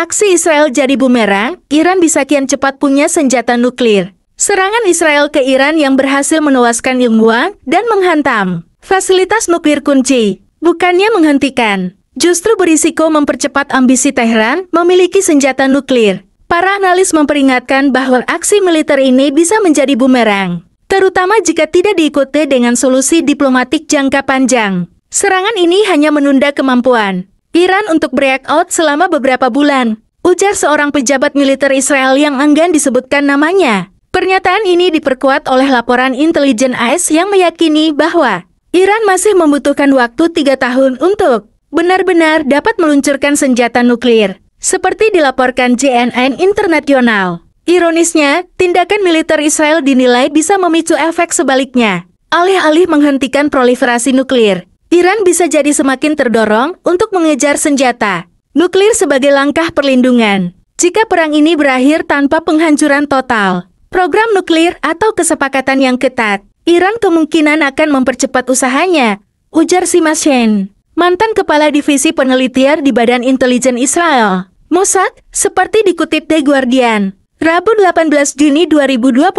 Aksi Israel jadi bumerang, Iran bisa kian cepat punya senjata nuklir. Serangan Israel ke Iran yang berhasil menewaskan ilmuwan dan menghantam fasilitas nuklir kunci, bukannya menghentikan, justru berisiko mempercepat ambisi Tehran memiliki senjata nuklir. Para analis memperingatkan bahwa aksi militer ini bisa menjadi bumerang, terutama jika tidak diikuti dengan solusi diplomatik jangka panjang. Serangan ini hanya menunda kemampuan Iran untuk breakout selama beberapa bulan, ujar seorang pejabat militer Israel yang enggan disebutkan namanya. Pernyataan ini diperkuat oleh laporan intelijen AS yang meyakini bahwa Iran masih membutuhkan waktu 3 tahun untuk benar-benar dapat meluncurkan senjata nuklir, seperti dilaporkan CNN Internasional. Ironisnya, tindakan militer Israel dinilai bisa memicu efek sebaliknya. Alih-alih menghentikan proliferasi nuklir, Iran bisa jadi semakin terdorong untuk mengejar senjata nuklir sebagai langkah perlindungan. Jika perang ini berakhir tanpa penghancuran total program nuklir atau kesepakatan yang ketat, Iran kemungkinan akan mempercepat usahanya, ujar Simashen, mantan kepala divisi penelitian di Badan Intelijen Israel, Mossad, seperti dikutip The Guardian, Rabu 18 Juni 2025.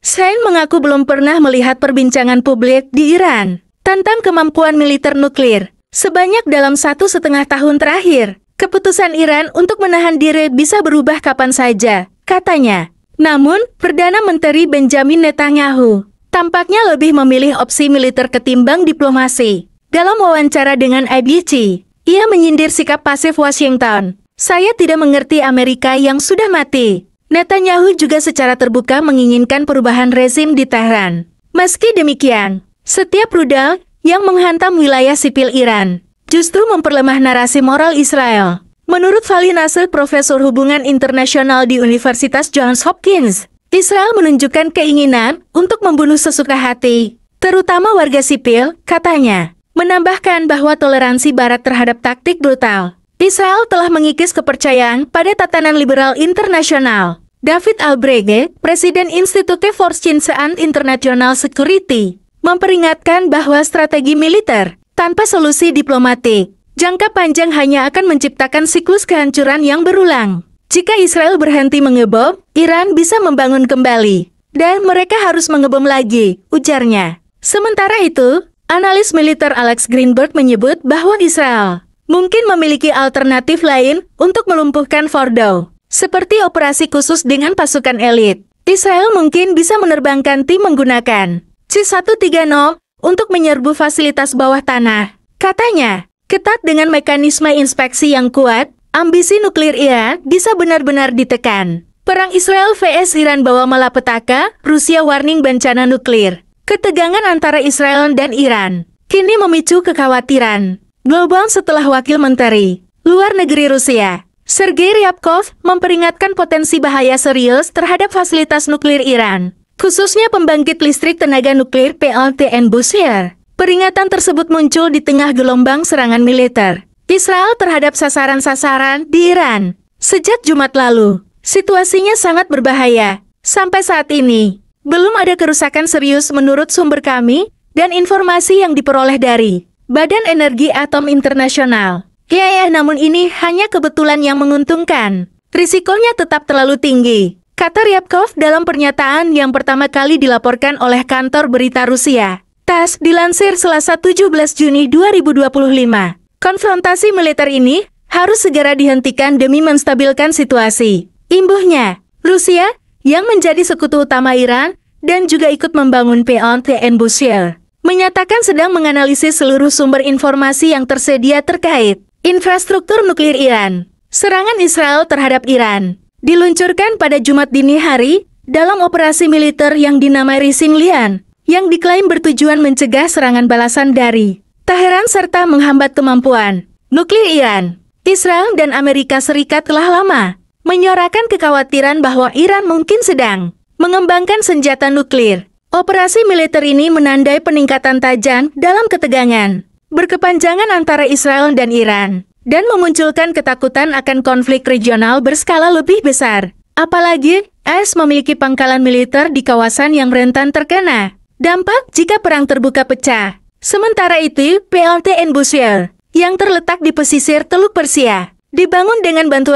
Shein mengaku belum pernah melihat perbincangan publik di Iran tentang kemampuan militer nuklir. Sebanyak dalam 1,5 tahun terakhir, keputusan Iran untuk menahan diri bisa berubah kapan saja, katanya. Namun, Perdana Menteri Benjamin Netanyahu tampaknya lebih memilih opsi militer ketimbang diplomasi. Dalam wawancara dengan ABC, ia menyindir sikap pasif Washington. Saya tidak mengerti Amerika yang sudah mati. Netanyahu juga secara terbuka menginginkan perubahan rezim di Tehran. Meski demikian, setiap rudal yang menghantam wilayah sipil Iran justru memperlemah narasi moral Israel. Menurut Vali Nasr, profesor hubungan internasional di Universitas Johns Hopkins, Israel menunjukkan keinginan untuk membunuh sesuka hati, terutama warga sipil, katanya. Menambahkan bahwa toleransi Barat terhadap taktik brutal Israel telah mengikis kepercayaan pada tatanan liberal internasional. David Albrecht, Presiden Institute for Science and International Security, memperingatkan bahwa strategi militer tanpa solusi diplomatik jangka panjang hanya akan menciptakan siklus kehancuran yang berulang. Jika Israel berhenti mengebom, Iran bisa membangun kembali. Dan mereka harus mengebom lagi, ujarnya. Sementara itu, analis militer Alex Greenberg menyebut bahwa Israel mungkin memiliki alternatif lain untuk melumpuhkan Fordow, seperti operasi khusus dengan pasukan elit. Israel mungkin bisa menerbangkan tim menggunakan C-130 untuk menyerbu fasilitas bawah tanah. Katanya, ketat dengan mekanisme inspeksi yang kuat, ambisi nuklir Iran bisa benar-benar ditekan. Perang Israel vs Iran bawa malapetaka, Rusia warning bencana nuklir. Ketegangan antara Israel dan Iran kini memicu kekhawatiran global setelah Wakil Menteri Luar Negeri Rusia, Sergei Ryabkov, memperingatkan potensi bahaya serius terhadap fasilitas nuklir Iran, khususnya pembangkit listrik tenaga nuklir PLTN Bushehr. Peringatan tersebut muncul di tengah gelombang serangan militer Israel terhadap sasaran-sasaran di Iran. Sejak Jumat lalu, situasinya sangat berbahaya. Sampai saat ini, belum ada kerusakan serius menurut sumber kami dan informasi yang diperoleh dari Badan Energi Atom Internasional. Ya, namun ini hanya kebetulan yang menguntungkan. Risikonya tetap terlalu tinggi, kata Ryabkov dalam pernyataan yang pertama kali dilaporkan oleh kantor berita Rusia. TASS dilansir Selasa 17 Juni 2025. Konfrontasi militer ini harus segera dihentikan demi menstabilkan situasi. Imbuhnya, Rusia yang menjadi sekutu utama Iran dan juga ikut membangun PLTN Bushehr, menyatakan sedang menganalisis seluruh sumber informasi yang tersedia terkait infrastruktur nuklir Iran. Serangan Israel terhadap Iran diluncurkan pada Jumat dini hari dalam operasi militer yang dinamai Rising Lion, yang diklaim bertujuan mencegah serangan balasan dari Teheran serta menghambat kemampuan nuklir Iran. Israel dan Amerika Serikat telah lama menyuarakan kekhawatiran bahwa Iran mungkin sedang mengembangkan senjata nuklir. Operasi militer ini menandai peningkatan tajam dalam ketegangan berkepanjangan antara Israel dan Iran, dan memunculkan ketakutan akan konflik regional berskala lebih besar. Apalagi, AS memiliki pangkalan militer di kawasan yang rentan terkena dampak jika perang terbuka pecah. Sementara itu, PLTN Bushehr, yang terletak di pesisir Teluk Persia, dibangun dengan bantuan